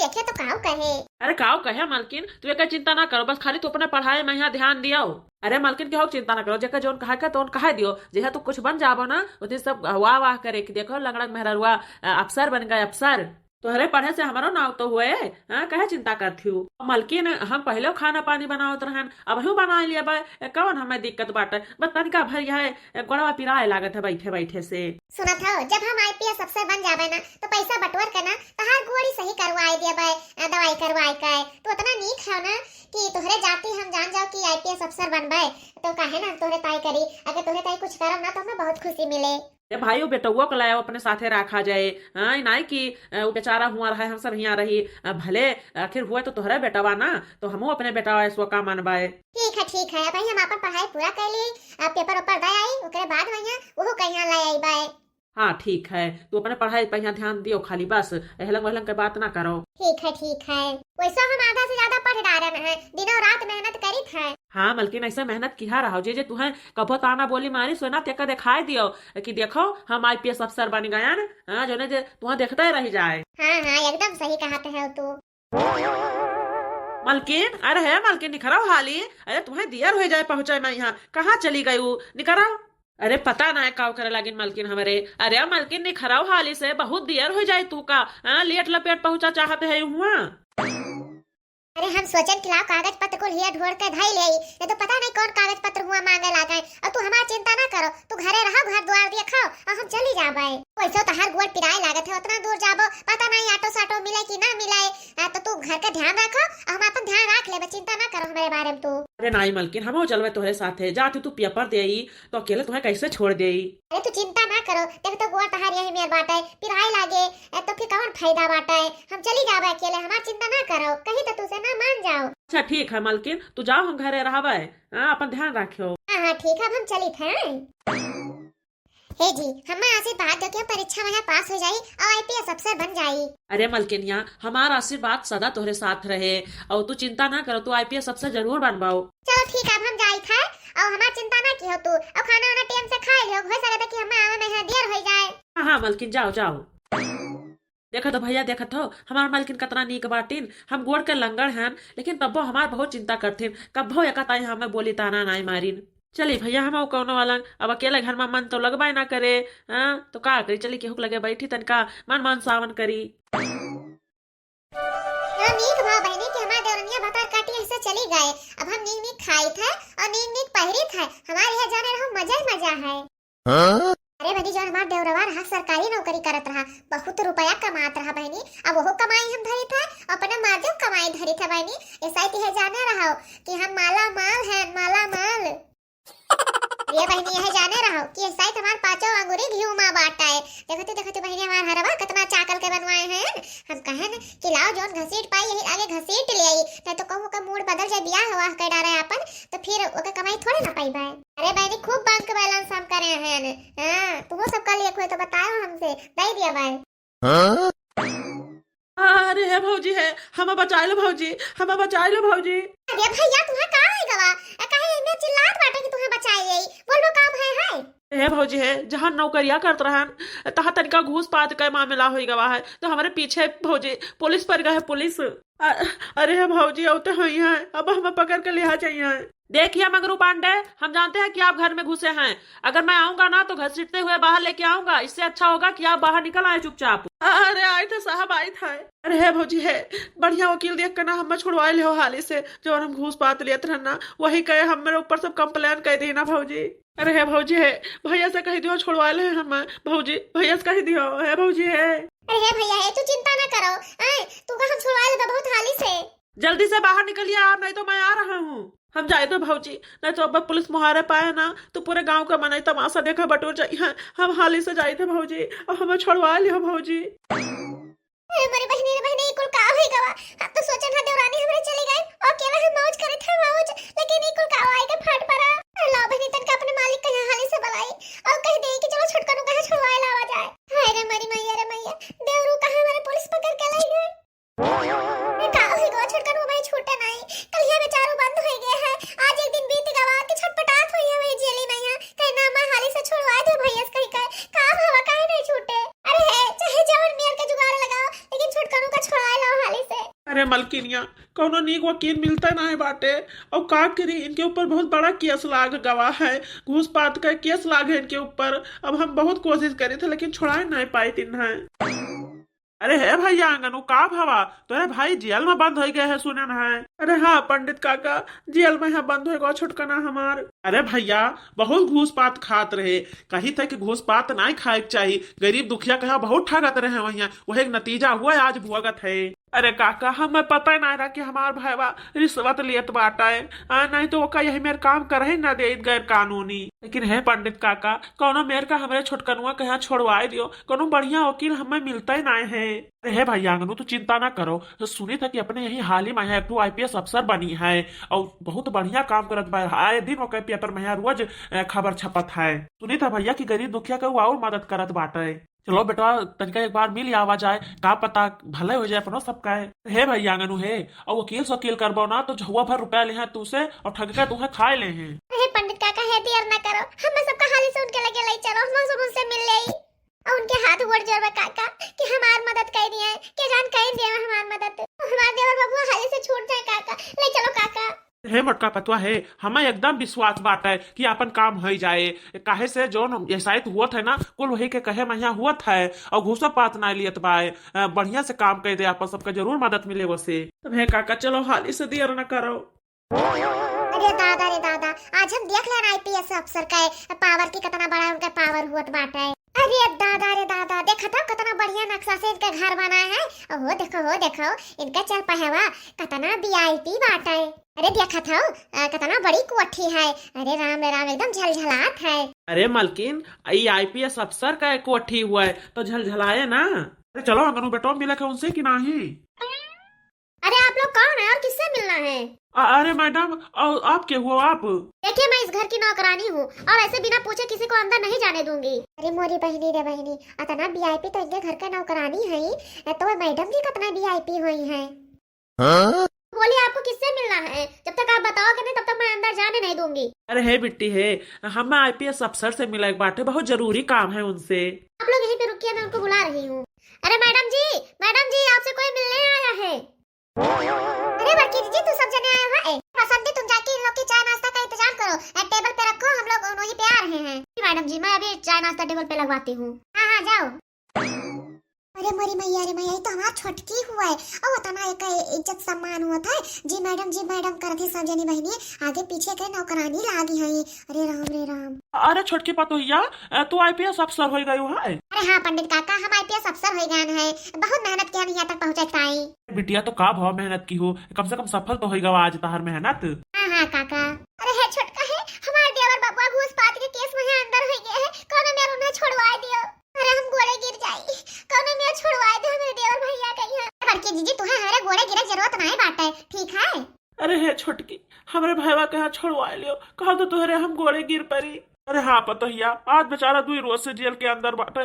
देखे तो काव कहे। अरे काव कहे मालकिन, तू एक चिंता ना करो, बस खाली तू अपने पढ़ाई में यहाँ ध्यान दियो। अरे मालकिन के हो चिंता ना करो, जेका जोन कहा का तो कहा दियो, जेहा तू कुछ बन जाबो ना उतनी सब वाह वाह करे कि देखो लंगड़ा मेहरुआ अफसर बन गए अफसर। तोहरे पढ़े से हमारो नाव तो हुए। हाँ कहे चिंता करती हूँ मालकिन, हम पहले खाना पानी बनावत रहन, अब हूँ बना लिया बा, कौन हमें दिक्कत बाटे, बस तनिका भर है गोड़वा पिराए लागत है बैठे बैठे से। सुना था जब हम आईपीएस अफसर बन जाबे ना तो पैसा बटवर करना तहार गोड़ी सही करवाए दिया बे, दवाई करवाए का तो उतना नीक है ना कि तोहरे जाती हम जान जाओ कि आईपीएस अफसर बनबे तो काहे ना तोहरे ताई करी, अगर तोहरे ताई कुछ करम ना तो हमें बहुत खुशी मिले। भाई वो बेटुआ को लाया अपने साथे रखा जाए। हाँ नहीं कि वो बेचारा हुआ रहा हम सब यहाँ रही, भले आखिर हुआ तो तोहरा बेटवा ना, तो हमू अपने बेटा ऐसो का मानबाए। ठीक है भाई हम अपन पढ़ाई पूरा कर ली, पेपर ऊपर दे आई ओकरे बाद वहां वो कहिया ले आई बाय। हाँ ठीक है, तू अपने पढ़ाई पर यहाँ ध्यान दियो खाली, बस एहलंग वहलंग के बात ना करो। ठीक है वैसा हम आधा से ज्यादा पढ़ डारे हैं, दिनों रात मेहनत करी था। हाँ मलकिन ऐसे मेहनत किया रहो, जे तुम्हें कभो ताना बोली मारी सोना तेका दिखाई दियो कि देखो हम आईपीएस अफसर बन गया ना। हाँ जो ने तुम्हें देखता ही रह जाए। हाँ एकदम सही कहते है तू। मलकिन अरे है मलकिन निखराओ हाली, अरे तुम्हें दियर हो जाए पहुंचाए, मैं यहाँ कहाँ चली गई हूँ निखराओ। अरे पता ना है काव करे लगिन मलकिन हमारे, अरे मलकिन निखराओ हाली से बहुत दियर हो जाए तू का। लेट लपेट पहुंचा चाहते है हुआ। अरे हम सोचन कि लाओ कागज पत्र को लिया ढोर के धाई ले आई, ये तो पता नहीं कौन कागज पत्र हुआ मांगे लागे। और तू हमारी चिंता ना करो, तू घरे रहो, घर द्वार दिए खाओ और हम चली जाबे। वैसे तो हर गोड़ पिराए लागत है, उतना दूर जाबो पता नहीं ऑटो साटो मिले कि ना मिले, तो तू घर का ध्यान रखो और हम अपन ध्यान रख ले, चिंता ना करो हमारे बारे में तू। अरे नहीं मलकिन हम चलवे तुम्हारे साथ है, जाती तू पेपर दे तो अकेले तुम्हें कैसे छोड़ दे। अरे तू चिंता ना करो, देख तो गोड़ तहार यही मेर बाटे पिराए लागे तो फिर कौन फायदा बाटे, हम चली जाबे अकेले, हमारी चिंता ना करो, कहीं तो तू से ना मान जाओ। अच्छा ठीक है मलकिन, तू जाओ हम घरे रहबे। अपन ध्यान रखियो। हाँ ठीक है, अब हम चली थे। हे जी हमें आशीर्वाद दो कि परीक्षा में पास हो जाई और आईपीएस अफसर बन जाई। अरे मलकिनिया हमारा आशीर्वाद सदा तोहरे साथ रहे, और तू चिंता ना करो, तू आईपीएस अफसर जरूर बनवाओ। चलो ठीक है, अब हम जाई थे और हमारी चिंता ना की हो तू, अब खाना वाना टाइम से खा लियो, हो सकता कि हमें आवे में देर हो जाए। हाँ मलकिन जाओ जाओ। देखा तो भैया देखा तो हमार मालकिन कतना नीक बाटिन, हम गोड़ के लंगड़ हैं लेकिन तब्बो हमार बहुत चिंता करथिन, कब्बो एकताई हमें बोली ताना नाई मारिन। चली भैया हम कौनो वाला अब अकेले घर में मन तो लगवाए ना करे। तो का करी, चली केहू लगे बैठी तनका मन मन सावन करी। नीक भाव बहनी कि हमारे देवरनिया भतार काटी ऐसे चली गए, अब हम नीक नीक खाई थे और नीक नीक पहरी थे, हमारे यहाँ जाने रहो मजा ही मजा है। अरे बहनी जो हमारा देवरवा रहा सरकारी नौकरी करत रहा, बहुत रुपया कमात रहा बहनी, अब वो कमाई हम धरी था अपने माध्यम कमाई धरी था बहनी, ऐसा ही जाने रहो कि हम माला माल है माला माल। ये बहनी यह जाने रहो कि ऐसा ही हमारे पांचों अंगूरी घी माँ बांटा है। देखो तो बहनी हमारा हरवा कितना चाकल के बनवाए हैं, हम कहे न कि लाओ जोन घसीट पाई यही आगे घसीट ले आई, नहीं तो कहूँ का मूड बदल जाए बियाह हुआ कर डारे अपन तो फिर ओके कमाई थोड़ी ना पाई बाय। अरे बहनी खूब बैंक बैलेंस हम करे हैं। हां तुम सबका लिए कोई तो बताओ हमसे दे दिया बाय। अरे है भौजी है, हमें बचा लो भौजी, हमें बचा लो भौजी। अरे भैया तुम्हें का है गवा, कहे इन्हें चिल्लात बाटे कि तुम्हें बचाई बोलो काम है भौजी है, जहाँ नौकरिया करत रहन तहाँ तनिका घूस पात का मामला हो गवा है, तो हमारे पीछे भौजी पुलिस पर गए पुलिस। अरे है भौजी होते हुई है, अब हमें पकड़ कर लिया चाहिए। देखिए मगरू पांडे, हम जानते हैं कि आप घर में घुसे हैं, अगर मैं आऊंगा ना तो घसीटते हुए बाहर लेके आऊंगा, इससे अच्छा होगा कि आप बाहर निकल आए चुपचाप। अरे आए थे साहब आए थे। अरे है भौजी है, बढ़िया वकील देख कर ना हम छुड़वा ले हो हाली से, जो हम घूस पात लिया रहना वही कहे हम मेरे ऊपर सब कंप्लेन कर दी ना भौजी। अरे है भौजी है, भैया से कह दियो छुड़वा ले हम भौजी, भैया से कह दियो है भौजी है। अरे भैया है तू चिंता ना करो, तू का हम छुड़वा ले बहुत हाली से। जल्दी से बाहर निकलिए आप, नहीं तो मैं आ रहा हूँ। हम जाए तो भौजी, नहीं तो अब पुलिस मुहारे पाए ना तो पूरे गांव का मनाई तमाशा देखा बटोर जाइए, हम हाली से जाए थे भौजी और हमें छुड़वा लियो भौजी। मेरी बहनी कुल का होई गवा, अब तो सोचन हा देवरानी हमरे चली गई और केवल हम मौज करे थे मौज, लेकिन ई कुल का आई के फट पड़ा। ला बहनी तन का अपने मालिक के हाली से बुलाई और कह दे कि चलो छुटकनु कहां छुड़वाए लावा जाए। हाय रे मरी मैया देवरू कहां हमारे पुलिस पकड़ के लाई गए। का होई गवा छुटकनु भाई छूटे नहीं, कल ये बेचारो बंद हो गए हैं, आज एक दिन बीत गवा कि छटपटात हुई है वही जेली मैया, कहना मैं हाली से छुड़वा दे भैया से कहीं का हवा काहे नहीं छूटे। अरे है चाहे जवन मेर के जुगाड़ लगाओ लेकिन छुटकनु का छुड़ाए लाओ हाली से। अरे मलकिनिया, कौनो नीक वकील मिलता ना है बाटे। और का करी, इनके ऊपर बहुत बड़ा केस लाग गवा है, घूस पात का केस लाग है इनके ऊपर। अब हम बहुत कोशिश करे थे लेकिन छुड़ा नहीं पाई तिन्हें। अरे है भैया आंगनू का भावा, तोरे भाई जेल में बंद हो गए है सुने न है। अरे हाँ पंडित काका, जेल में है बंद हो गया छुटकना हमार। अरे भैया बहुत घूस पात खात रहे, कही थे कि घूस पात नहीं खाए चाहिए, गरीब दुखिया कहा बहुत ठगत रहे वही, वही एक नतीजा हुआ आज भुगत है। अरे काका हमें पता ही नहीं रहा कि हमार भाईवा रिश्वत लियत बाटा है, नहीं तो ओका यही मेरे काम करे ना दे गैर कानूनी। लेकिन है पंडित काका, कोनो मेर का हमारे छोटकनुआ के यहाँ छोड़वाए दियो, कोनो बढ़िया वकील हमें मिलता ही नहीं है। अरे है भाई आंगनू तो चिंता ना करो, तो सुनी था कि अपने यही हाल ही में एक IPS अफसर बनी है और बहुत बढ़िया काम करत बा, आए दिन ओके पेपर में रोज खबर छपत है। सुनी था भैया कि गरीब दुखिया के वो और मदद करत बाटे। चलो बेटा तनिका एक बार मिल आवा जाए, का पता भले हो जाए अपनो सबका है भैया आंगनू है। और वकील वकील करबो ना तो झुआ भर रुपया ले हैं तू से और ठग के तुम्हें खाए ले हैं। अरे पंडित काका है देर ना करो, हम सबका हाली से उनके लगे ले चलो, हम सब उनसे मिल ले और उनके हाथ जोड़ जोड़ काका कि हमार मदद कर दिए, के जान कर दिए हमार मदद, हमार देवर बाबू हाली से छूट जाए काका, ले चलो काका। हे मोटका पतवा है, हमें एकदम विश्वास बात है कि अपन काम हो जाए, काहे से जो ऐसा हुआ था ना कुल वही के कहे महिया हुआ था और घूसा पात ना लियत बाय, बढ़िया से काम कर दे, अपन सबका जरूर मदद मिले वसे। तब हे काका चलो हाली से देर न करो। अरे दादा रे दादा, आज हम देख लेना IPS अफसर का पावर की कितना बड़ा उनका पावर हुआ बाटा है। अरे दादा रे दादा, देखा था कितना बढ़िया नक्शा से इनका घर बना है, हो देखो इनका चल पहवा कितना VIP बाटा है। अरे देखा था कितना बड़ी कोठी है, अरे राम रे राम एकदम झलझलात है। अरे मलकिन IPS अफसर का एक कोठी हुआ है तो झलझलाए ना। अरे चलो अंगनू बेटो मिले के उनसे कि नहीं। अरे आप लोग कौन है और किससे मिलना है? अरे मैडम और आप क्या हुआ आप? देखिए मैं इस घर की नौकरानी हूँ और ऐसे बिना पूछे किसी को अंदर नहीं जाने दूंगी। अरे मोरी बहनी रे बहनी, इतना VIP तो इनके घर का नौकरानी है, तो मैडम जी कितना VIP हुई है। बोलिए आपको किससे मिलना है, जब तक आप बताओगे नहीं तब तक मैं अंदर जाने नहीं दूंगी। अरे है बिट्टी है, हम IPS अफसर से मिला एक बात है, बहुत जरूरी काम है उनसे। आप लोग यहीं पे रुकिए, मैं उनको बुला रही हूँ। अरे मैडम जी आपसे कोई मिलने आया है। अरे बाकी जी तू सब जने आया है, पसंद तुम जाके इन लोग की चाय नाश्ता का इंतजाम करो, एक टेबल पे रखो, हम लोग वहीं पे आ रहे हैं। मैडम जी मैं अभी चाय नाश्ता टेबल पे लगवाती हूँ। हाँ जाओ। अरे मोरी मैया रे मैया, तो हमारा छोटकी हुआ है और उतना एक इज्जत सम्मान हुआ था, जी मैडम करते सब जनी बहनी आगे पीछे के नौकरानी लागी है। अरे राम रे राम। अरे छोटकी पतोहिया तू IPS अफसर हो गई है। अरे हाँ पंडित काका, हम IPS अफसर हो गए हैं, बहुत मेहनत किया यहाँ तक पहुँचे ताई। बिटिया तो का भाव मेहनत की हो, कम से कम सफल तो होगा आज तहर मेहनत। हाँ काका। अरे है छोटका है, हमारे देवर बाबा घूस पात के केस में अंदर हो गए हैं, कौन मेरे उन्हें छुड़वा दियो। अरे हम गोड़े गिर जाई, कौन मेरे छुड़वा दे मेरे देवर भैया कहीं। बड़की जीजी तुम्हें हमारे गोड़े गिरे जरूरत नहीं बाटे, ठीक है। अरे है छोटकी, हमारे भाईवा कहा छोड़वा लियो, कहा तो तुहरे हम गोड़े गिर पड़ी। अरे हाँ पतोहिया, आज बेचारा 2 रोज से जेल के अंदर बाटे,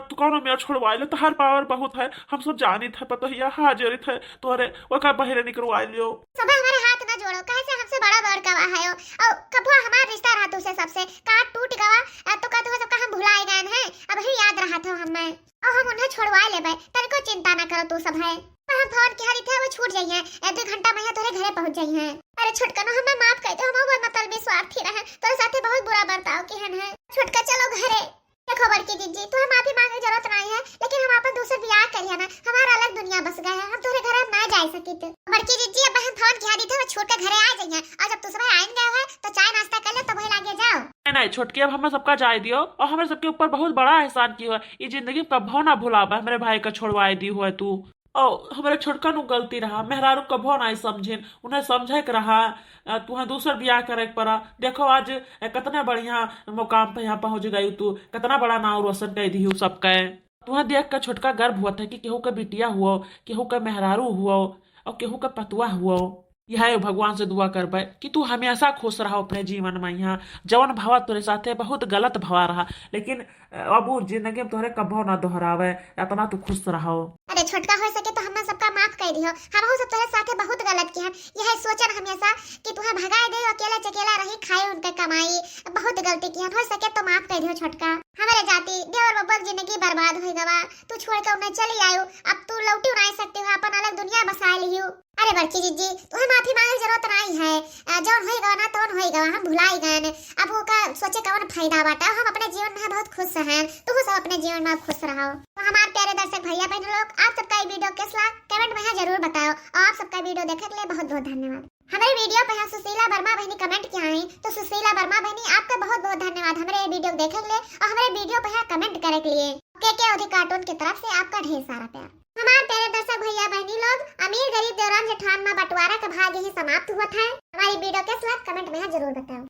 तू कौन मेरा छुड़वा लियो, तहार पावर बहुत है, हम सब जानी थे पतोहिया, हाजिर थे तोहरे वो का बहरे निकलवा लियो। सब हमारे हाथ न जोड़ो, कहे से हमसे बड़ा बड़ गवा है और कबो हमारा रिश्ता रहा तुझसे सबसे काट टूट गवा, तो का तुम्हें सबका हम भुलाए गए हैं, अब ही याद रहा था हमें और हम उन्हें छुड़वा लेबे, तनिको चिंता ना करो तू सब है। हम फोन की हरी थे वो छूट जाइए, 1-2 घंटा में तोरे घरे पहुंच जाइए। अरे छोटकनो हमें माफ कर दो, हम बहुत मतलबी स्वार्थी रहे, तोरे साथे बहुत बुरा बर्ताव किहन है। छोटका चलो घरे। देखो बड़की जीजी तुम्हें माफी मांगने की जरूरत नहीं है, लेकिन हम अपन दूसरे ब्याह करिए ना, हमारा अलग दुनिया बस गए है, हम तोरे घर ना जा सकित। बड़की जीजी अब हम फोन की हरी थे वो छूट के घरे आ जाइए, और जब तू सब आएंगे है तो चाय नाश्ता कर ले तब वही लागे जाओ। नहीं छोटकी, अब हमें सबका जाय दियो और हमारे सबके ऊपर बहुत बड़ा एहसान किया है, ये जिंदगी कभो ना भुलाबा, मेरे भाई का छोड़वाए दी हुआ तू। ओ हमारे छोटका नु गलती रहा, मेहरारू कभो नहीं समझिन, उन्हें समझे के रहा, तुम्हें दूसर ब्याह करे पड़ा। देखो आज कितना बढ़िया मुकाम पे यहाँ पहुंच गई तू, कितना बड़ा नाम रोशन कर दी सबका। तुम्हें देख कर छोटका गर्व हुआ था कि केहू का बिटिया हुआ, केहू का मेहरारू हुआ और केहू का पतुआ हुआ। यह भगवान से दुआ करबे कि तू हमेशा खुश रहो अपने जीवन में। यहाँ जवन भवा तोरे साथे बहुत गलत भवा रहा, लेकिन अब जिंदगी में तोहरे कभो ना दोहरावे, इतना तू खुश रहो। अरे छोटका हो सके तो हमने सबका माफ कर दियो, हम सब तोरे साथे बहुत गलत किया, यह सोचन हमेशा कि तुम्हें भगाए दे, अकेला चकेला रही खाए उनके कमाई, बहुत गलती किया, हो सके तो माफ कर दियो छोटका। हमारे जाति देवर बब्बर जिंदगी बर्बाद हो गवा, तू छोड़ के उन्हें चली आयो, अब तू लौटी नहीं सकती हो, अपन अलग दुनिया बसा लियो। अरे बच्ची जीजी तुम्हें माफी मांगे जरूरत नहीं है, जौन होई गवा ना तौन होई गवा, हम भुलाई गए, अब वो का सोचे कौन फायदा बाटा, हम अपने जीवन में बहुत खुश हैं, तू सब अपने जीवन में खुश रहो। तो हमारे प्यारे दर्शक भैया बहन लोग, आप सबका ये वीडियो कैसा लगा कमेंट में जरूर बताओ, और आप सबका वीडियो देखने के लिए बहुत बहुत धन्यवाद। हमारे वीडियो पे सुशीला वर्मा बहनी कमेंट किया है, तो सुशीला वर्मा बहनी आपका बहुत बहुत धन्यवाद हमारे वीडियो देखने के लिए और हमारे वीडियो पे कमेंट करने के लिए। के अधिक कार्टून की तरफ से आपका ढेर सारा प्यार। हमारे प्यारे दर्शक भैया बहनी लोग, अमीर गरीब देवरान जेठान में बंटवारा का भाग यही समाप्त हुआ था। हमारी वीडियो कैसा लगा कमेंट में जरूर बताओ।